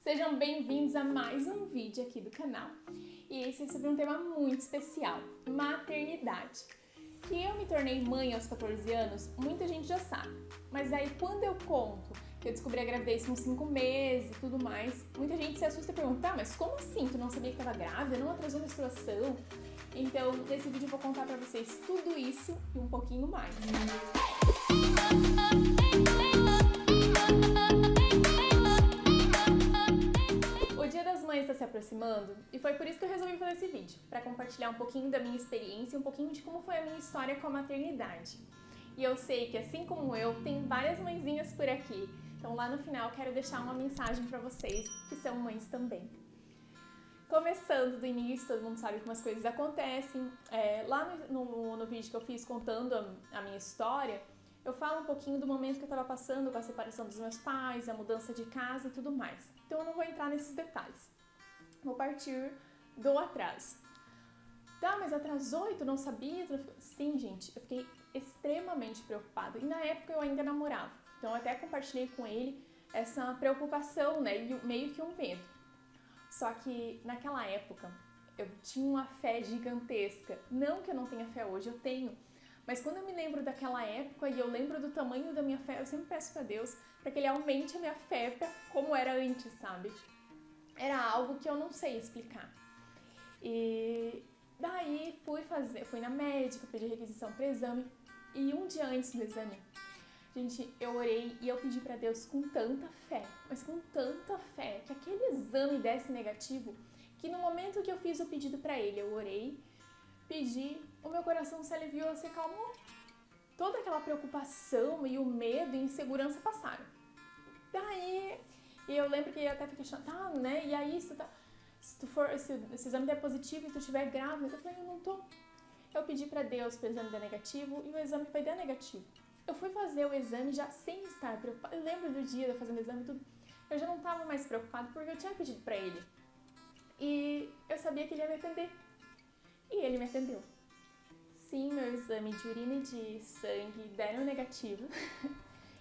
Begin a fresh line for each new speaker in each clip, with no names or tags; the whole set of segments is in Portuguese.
Sejam bem-vindos a mais um vídeo aqui do canal. E esse é sobre um tema muito especial, maternidade. Que eu me tornei mãe aos 14 anos, muita gente já sabe. Mas aí quando eu conto que eu descobri a gravidez com 5 meses e tudo mais, muita gente se assusta e pergunta, tá, mas como assim? Tu não sabia que estava grávida? Não atrasou a menstruação? Então, nesse vídeo eu vou contar pra vocês tudo isso e um pouquinho mais. O Dia das Mães está se aproximando e foi por isso que eu resolvi fazer esse vídeo, para compartilhar um pouquinho da minha experiência e um pouquinho de como foi a minha história com a maternidade. E eu sei que, assim como eu, tem várias mãezinhas por aqui, então lá no final eu quero deixar uma mensagem para vocês que são mães também. Começando do início, todo mundo sabe como as coisas acontecem. Lá no vídeo que eu fiz contando a minha história, eu falo um pouquinho do momento que eu estava passando com a separação dos meus pais, a mudança de casa e tudo mais. Então eu não vou entrar nesses detalhes. Vou partir do atraso. Tá, mas atrasou e tu não sabia? Sim, gente, eu fiquei extremamente preocupada. E na época eu ainda namorava. Então eu até compartilhei com ele essa preocupação, né? E meio que um medo. Só que naquela época eu tinha uma fé gigantesca. Não que eu não tenha fé hoje, eu tenho. Mas quando eu me lembro daquela época e eu lembro do tamanho da minha fé, eu sempre peço pra Deus para que Ele aumente a minha fé pra como era antes, sabe? Era algo que eu não sei explicar. E daí fui na médica, pedi requisição para exame. E um dia antes do exame, gente, eu orei e eu pedi pra Deus com tanta fé, mas com tanta fé, que aquele exame desse negativo, que no momento que eu fiz o pedido pra Ele, eu orei, pedi, o meu coração se aliviou, se acalmou. Toda aquela preocupação e o medo e insegurança passaram. Daí, e eu lembro que eu até fiquei questionando, tá, né, e aí se esse exame der positivo e tu estiver grávida, eu falei, eu não tô. Eu pedi pra Deus pro exame dar negativo e o exame vai dar negativo. Eu fui fazer o exame já sem estar preocupada. Eu lembro do dia de eu fazendo o exame e tudo. Eu já não estava mais preocupada porque eu tinha pedido pra ele. E eu sabia que ele ia me atender. E ele me atendeu. Sim, meu exame de urina e de sangue deram negativo.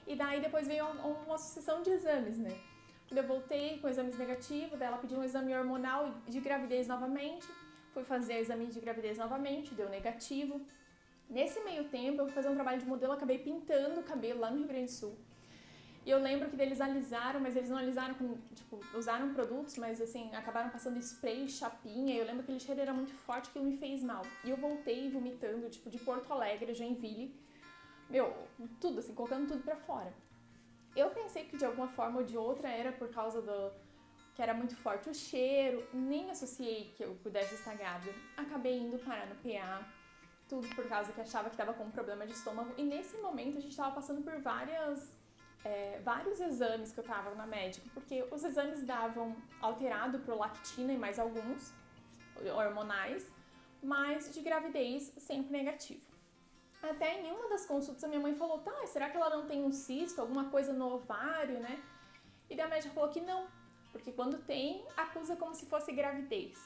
E daí depois veio uma sucessão de exames, né? Quando eu voltei com exames negativos, daí ela pediu um exame hormonal de gravidez novamente. Fui fazer o exame de gravidez novamente, deu negativo. Nesse meio tempo, eu fui fazer um trabalho de modelo, acabei pintando o cabelo lá no Rio Grande do Sul. E eu lembro que eles alisaram, mas eles não alisaram com, tipo, usaram produtos, mas assim, acabaram passando spray, chapinha. E eu lembro que aquele cheiro era muito forte, aquilo me fez mal. E eu voltei vomitando, tipo, de Porto Alegre, Joinville. Meu, tudo assim, colocando tudo pra fora. Eu pensei que de alguma forma ou de outra era por causa que era muito forte o cheiro, nem associei que eu pudesse estar grávida. Acabei indo parar no PA. Tudo por causa que achava que estava com um problema de estômago. E nesse momento a gente estava passando por vários exames que eu estava na médica, porque os exames davam alterado prolactina e mais alguns hormonais, mas de gravidez sempre negativo. Até em uma das consultas a minha mãe falou, tá, será que ela não tem um cisto, alguma coisa no ovário, né? E daí a médica falou que não, porque quando tem, acusa como se fosse gravidez.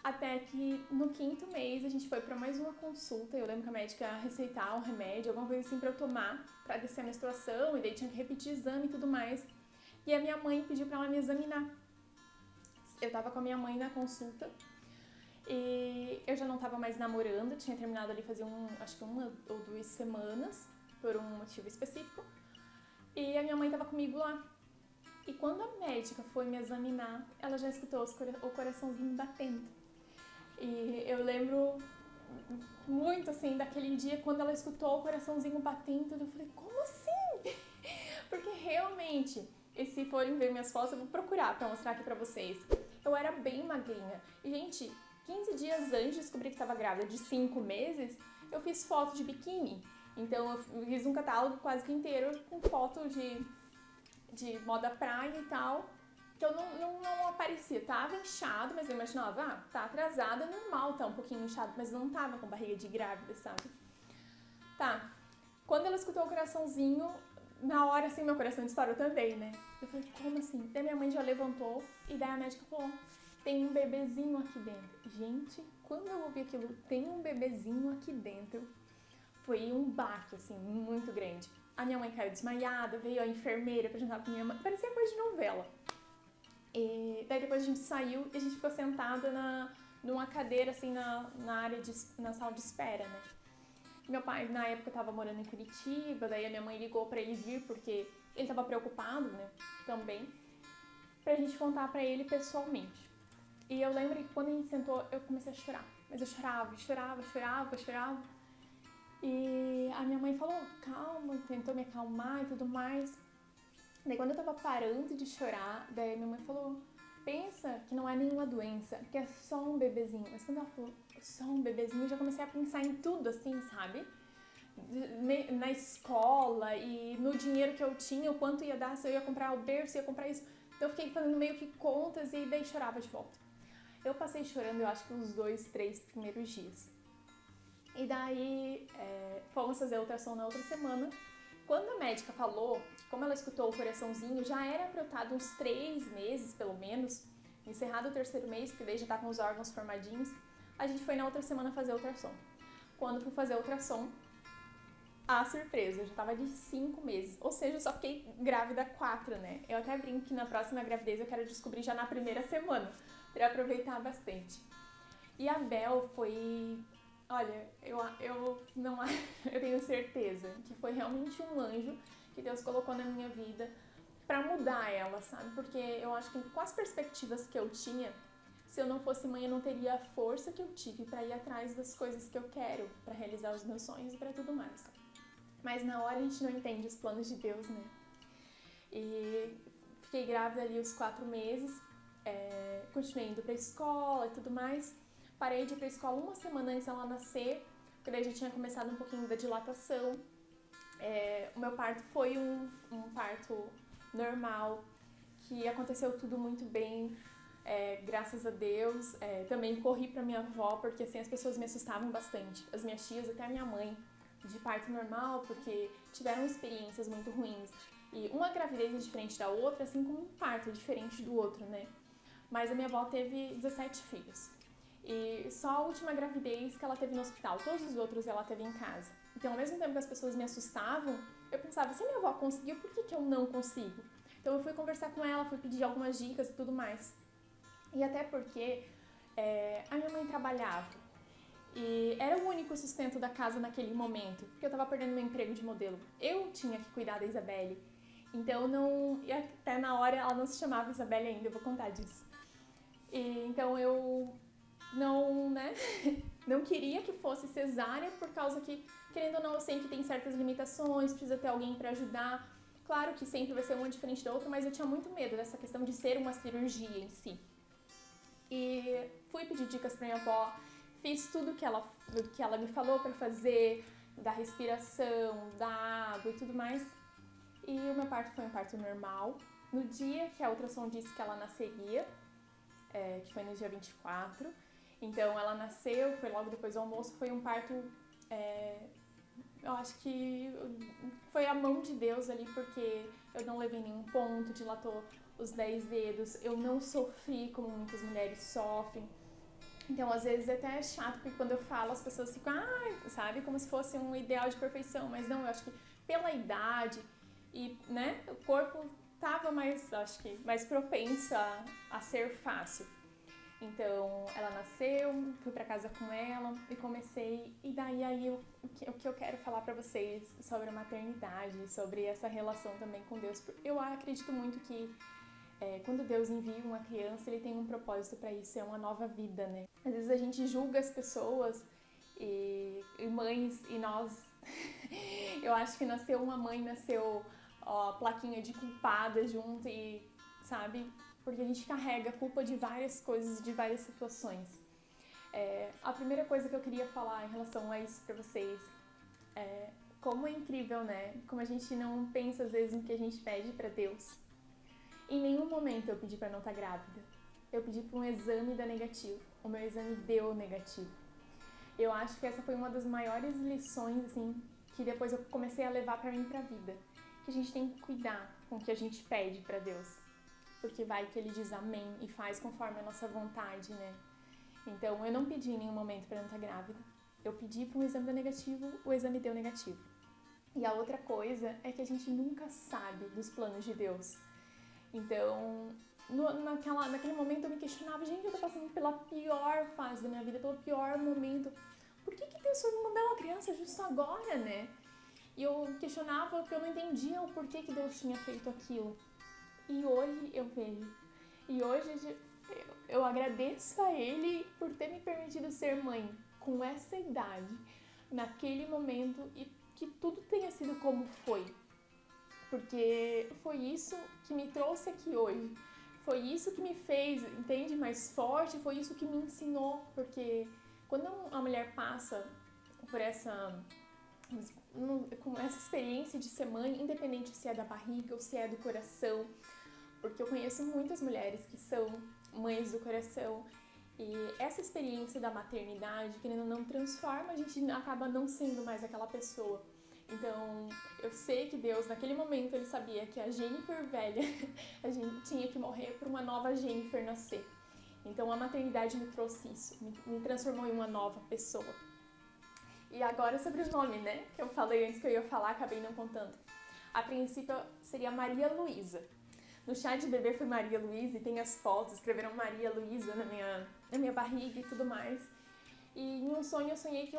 Até que no 5º mês a gente foi para mais uma consulta. Eu lembro que a médica ia receitar um remédio, alguma coisa assim pra eu tomar, pra descer a menstruação, e daí tinha que repetir exame e tudo mais. E a minha mãe pediu pra ela me examinar. Eu tava com a minha mãe na consulta e eu já não tava mais namorando, tinha terminado ali fazia acho que 1 ou 2 semanas, por um motivo específico. E a minha mãe tava comigo lá. E quando a médica foi me examinar, ela já escutou o coraçãozinho batendo. E eu lembro muito, assim, daquele dia quando ela escutou o coraçãozinho batendo, eu falei, como assim? Porque realmente, e se forem ver minhas fotos, eu vou procurar pra mostrar aqui pra vocês. Eu era bem magrinha. E, gente, 15 dias antes de descobrir que estava grávida de 5 meses, eu fiz foto de biquíni. Então, eu fiz um catálogo quase que inteiro com foto de moda praia e tal. Então não aparecia, tava inchado, mas eu imaginava, tá atrasada, normal, tá um pouquinho inchado, mas não tava com barriga de grávida, sabe? Tá, quando ela escutou o coraçãozinho, na hora assim meu coração disparou também, né? Eu falei, como assim? Daí minha mãe já levantou e daí a médica falou, tem um bebezinho aqui dentro. Gente, quando eu ouvi aquilo, tem um bebezinho aqui dentro, foi um baque, assim, muito grande. A minha mãe caiu desmaiada, veio a enfermeira pra jantar com minha mãe, parecia coisa de novela. E daí depois a gente saiu e a gente ficou sentada numa cadeira, assim, na sala de espera, né? Meu pai, na época, estava morando em Curitiba, daí a minha mãe ligou pra ele vir, porque ele estava preocupado, né, também, pra gente contar pra ele pessoalmente. E eu lembro que quando a gente sentou, eu comecei a chorar. Mas eu chorava. E a minha mãe falou, calma, tentou me acalmar e tudo mais. Daí quando eu tava parando de chorar, daí minha mãe falou, pensa que não é nenhuma doença, que é só um bebezinho. Mas quando ela falou, só um bebezinho, eu já comecei a pensar em tudo, assim, sabe? Na escola e no dinheiro que eu tinha, o quanto ia dar, se eu ia comprar o berço, ia comprar isso. Então eu fiquei fazendo meio que contas e daí chorava de volta. Eu passei chorando, eu acho que uns 2, 3 primeiros dias. E daí fomos fazer a ultrassom na outra semana. Quando a médica falou, como ela escutou o coraçãozinho, já era pra eu estar uns 3 meses, pelo menos, encerrado o 3º mês, porque daí já tá com os órgãos formadinhos, a gente foi na outra semana fazer a ultrassom. Quando fui fazer a ultrassom, a surpresa, eu já tava de 5 meses, ou seja, eu só fiquei grávida 4, né? Eu até brinco que na próxima gravidez eu quero descobrir já na primeira semana, pra aproveitar bastante. E a Bel foi... Olha, eu tenho certeza que foi realmente um anjo que Deus colocou na minha vida pra mudar ela, sabe? Porque eu acho que com as perspectivas que eu tinha, se eu não fosse mãe, eu não teria a força que eu tive pra ir atrás das coisas que eu quero, pra realizar os meus sonhos e pra tudo mais. Mas na hora a gente não entende os planos de Deus, né? E fiquei grávida ali os 4 meses, continuei indo pra escola e tudo mais. Parei de ir pra escola uma semana antes dela nascer, porque daí já tinha começado um pouquinho da dilatação. O meu parto foi um parto normal, que aconteceu tudo muito bem, graças a Deus. Também corri pra minha avó, porque assim as pessoas me assustavam bastante. As minhas tias, até a minha mãe, de parto normal, porque tiveram experiências muito ruins. E uma gravidez é diferente da outra, assim como um parto é diferente do outro, né? Mas a minha avó teve 17 filhos. E só a última gravidez que ela teve no hospital, todos os outros ela teve em casa. Então, ao mesmo tempo que as pessoas me assustavam, eu pensava, se a minha avó conseguiu, por que eu não consigo? Então eu fui conversar com ela, fui pedir algumas dicas e tudo mais. E até porque a minha mãe trabalhava. E era o único sustento da casa naquele momento, porque eu tava perdendo meu emprego de modelo. Eu tinha que cuidar da Isabelle. Então não... E até na hora ela não se chamava Isabelle ainda, eu vou contar disso. Então eu não, né, não queria que fosse cesárea, por causa que, querendo ou não, eu sei que tem certas limitações, precisa ter alguém pra ajudar. Claro que sempre vai ser uma diferente da outra, mas eu tinha muito medo dessa questão de ser uma cirurgia em si. E fui pedir dicas pra minha avó, fiz tudo que ela me falou pra fazer, da respiração, da água e tudo mais. E o meu parto foi um parto normal. No dia que a ultrassom disse que ela nasceria, que foi no dia 24, então ela nasceu, foi logo depois do almoço, foi um parto, eu acho que foi a mão de Deus ali, porque eu não levei nenhum ponto, dilatou os 10 dedos, eu não sofri como muitas mulheres sofrem. Então, às vezes, até é chato, porque quando eu falo, as pessoas ficam, sabe, como se fosse um ideal de perfeição. Mas não, eu acho que pela idade e, né, o corpo tava acho que mais propenso a ser fácil. Então, ela nasceu, fui pra casa com ela e comecei. E daí, o que eu quero falar pra vocês sobre a maternidade, sobre essa relação também com Deus. Eu acredito muito que quando Deus envia uma criança, Ele tem um propósito pra isso, é uma nova vida, né? Às vezes a gente julga as pessoas e mães, e nós... eu acho que nasceu uma mãe, nasceu a plaquinha de culpada junto e, sabe... Porque a gente carrega a culpa de várias coisas, de várias situações. A primeira coisa que eu queria falar em relação a isso pra vocês é como é incrível, né? Como a gente não pensa às vezes no que a gente pede pra Deus. Em nenhum momento eu pedi pra não estar grávida. Eu pedi pra um exame dar negativo. O meu exame deu negativo. Eu acho que essa foi uma das maiores lições, assim, que depois eu comecei a levar pra mim pra vida. Que a gente tem que cuidar com o que a gente pede pra Deus. Porque vai que Ele diz amém e faz conforme a nossa vontade, né? Então, eu não pedi em nenhum momento pra não estar grávida. Eu pedi pra um exame dar negativo, o exame deu negativo. E a outra coisa é que a gente nunca sabe dos planos de Deus. Então, naquele momento eu me questionava, gente, eu tô passando pela pior fase da minha vida, pelo pior momento. Por que Deus foi me mandar uma criança justo agora, né? E eu questionava porque eu não entendia o porquê que Deus tinha feito aquilo. E hoje eu vejo. E hoje eu agradeço a Ele por ter me permitido ser mãe com essa idade, naquele momento, e que tudo tenha sido como foi. Porque foi isso que me trouxe aqui hoje. Foi isso que me fez, entende, mais forte, foi isso que me ensinou. Porque quando a mulher passa por com essa experiência de ser mãe, independente se é da barriga ou se é do coração, porque eu conheço muitas mulheres que são mães do coração, e essa experiência da maternidade, querendo ou não, transforma, a gente acaba não sendo mais aquela pessoa. Então, eu sei que Deus, naquele momento, Ele sabia que a Jennifer velha, a gente tinha que morrer para uma nova Jennifer nascer. Então, a maternidade me trouxe isso, me transformou em uma nova pessoa. E agora sobre o nome, né? Que eu falei antes que eu ia falar, acabei não contando. A princípio seria Maria Luísa. No chá de bebê foi Maria Luísa e tem as fotos, escreveram Maria Luísa na minha barriga e tudo mais. E em um sonho eu sonhei que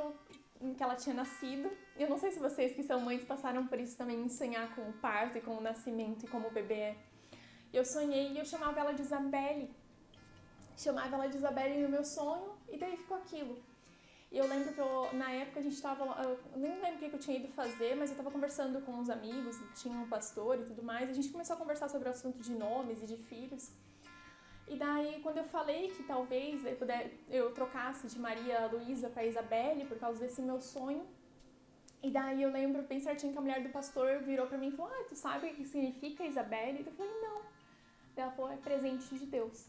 ela tinha nascido. Eu não sei se vocês que são mães passaram por isso também, em sonhar com o parto e com o nascimento e como o bebê é. Eu sonhei e eu chamava ela de Isabelle. Chamava ela de Isabelle no meu sonho e daí ficou aquilo. E eu lembro que na época a gente tava, eu nem lembro o que eu tinha ido fazer, mas eu tava conversando com uns amigos, tinha um pastor e tudo mais, e a gente começou a conversar sobre o assunto de nomes e de filhos. E daí, quando eu falei que talvez eu trocasse de Maria Luísa para Isabelle por causa desse meu sonho, e daí eu lembro bem certinho que a mulher do pastor virou pra mim e falou: "Ah, tu sabe o que significa Isabelle?" E eu falei: "Não." Ela falou: "É presente de Deus."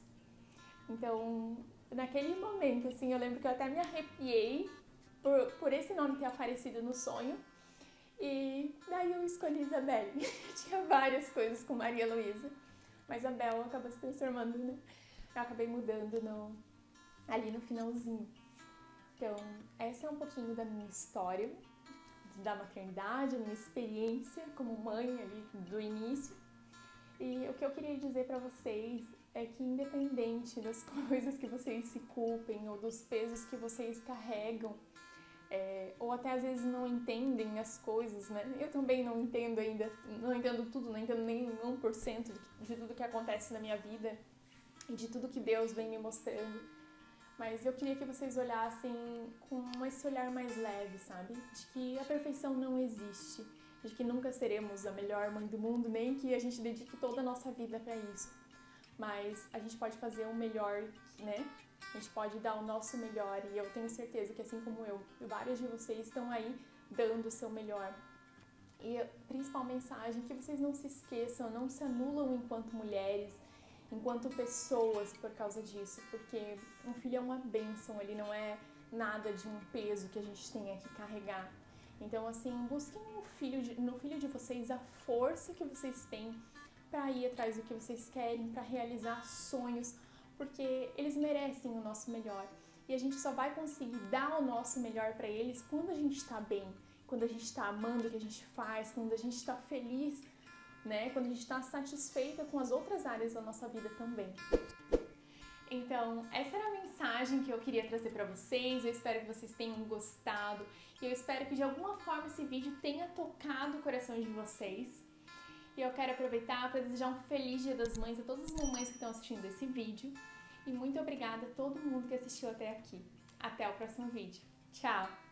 Então, naquele momento, assim, eu lembro que eu até me arrepiei por esse nome ter aparecido no sonho. E daí eu escolhi Isabelle. Tinha várias coisas com Maria Luísa, mas a Bel acabou se transformando, né? Eu acabei mudando ali no finalzinho. Então, essa é um pouquinho da minha história, da maternidade, a minha experiência como mãe ali do início. E o que eu queria dizer pra vocês é que, independente das coisas que vocês se culpem ou dos pesos que vocês carregam, ou até às vezes não entendem as coisas, né? Eu também não entendo ainda, não entendo tudo, não entendo nem 1% de tudo que acontece na minha vida e de tudo que Deus vem me mostrando. Mas eu queria que vocês olhassem com esse olhar mais leve, sabe? De que a perfeição não existe, de que nunca seremos a melhor mãe do mundo, nem que a gente dedique toda a nossa vida para isso. Mas a gente pode fazer o melhor, né? A gente pode dar o nosso melhor, e eu tenho certeza que, assim como eu, vários de vocês estão aí dando o seu melhor. E a principal mensagem é que vocês não se esqueçam, não se anulam enquanto mulheres, enquanto pessoas por causa disso, porque um filho é uma bênção, ele não é nada de um peso que a gente tenha que carregar. Então, assim, busquem no filho de vocês a força que vocês têm para ir atrás do que vocês querem, para realizar sonhos, porque eles merecem o nosso melhor. E a gente só vai conseguir dar o nosso melhor para eles quando a gente está bem, quando a gente está amando o que a gente faz, quando a gente está feliz, né? Quando a gente está satisfeita com as outras áreas da nossa vida também. Então, essa era a mensagem que eu queria trazer para vocês. Eu espero que vocês tenham gostado e eu espero que de alguma forma esse vídeo tenha tocado o coração de vocês. E eu quero aproveitar para desejar um feliz Dia das Mães a todas as mamães que estão assistindo esse vídeo. E muito obrigada a todo mundo que assistiu até aqui. Até o próximo vídeo. Tchau!